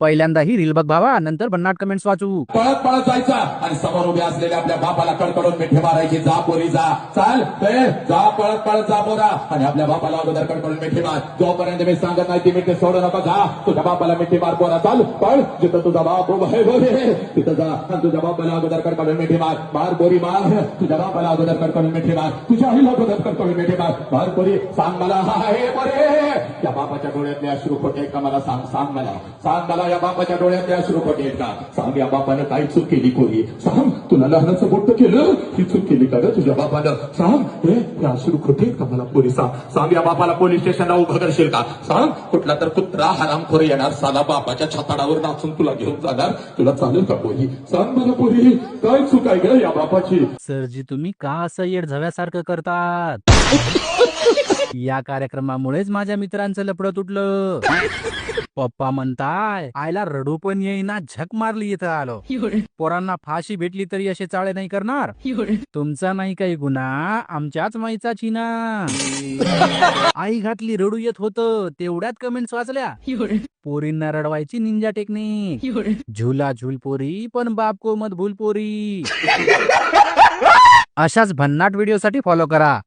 पहिल्यांदा ही रील बघ भावा, नंतर भन्नाट कमेंट्स वाचू. पळत पळत जायचा आणि समोर उभे असलेल्या आपल्या बापाला कडकडून मिठी मारायची. जा पोरी जा, चाल जा, पळत पळत जा पोरा आणि आपल्या बापाला अगोदर कडकडून मिठी मार. जोपर्यंत मी सांगत नाही ती मिठी सोडू नका. जा, तुझ्या बापाला मिठी मार पोरा. चाल पळ, जिथं तुझा बाप उभा आहे बोरे तिथं जा आणि तुझ्या बापाला अगोदर कडकडून मिठी मार. मार पोरी मार, तुझ्या बापाला अगोदर कडकडून मिठी मार. तुझ्या आईला अगोदर कडकडून मिठी मार. मार पोरी, सांग मला हे बरे या बापाच्या डोळ्यातले अश्रू खोटे का मला सांग. सांग मला या बापाच्या डोळ्यातले अश्रू खोटे आहेत का? सांग या बापानं काय चूक केली कोरी? सांग, तुला लहानाचं मोठं केलं ही चूक केली का ग तुझ्या बापानं? सांग, हे अश्रू खोटे आहेत का मला पोरी? सांग या बापाला पोलीस स्टेशनला उभं करशील का? सांग, कुठला तर कुत्रा हरामखोर येणार साला बापाच्या छताडावर नाचून तुला घेऊन जाणार. तुला चालेल का पोरी? सांग मला पोरी, काय चूक आहे ग या बापाची? सरजी तुम्ही का असं येड झव्यासारखं करतात? या कार्यक्रमामुळेच माझ्या मित्रांचं लफडं तुटलं. पप्पा म्हणताय आईला रडू पण येईना, झक मारली इथं आलो. पोरांना फाशी भेटली तरी असे चाळे नाही करणार. तुमचा नाही काही गुन्हा, आमच्याच माईचा चिना. आई घातली रडू येत होतं, तेवढ्यात कमेंट्स वाचल्या. पोरींना रडवायची निंजा टेक्निक. झुला झुल पोरी पण बाप को मत भूल पोरी. अशाच भन्नाट व्हिडिओसाठी फॉलो करा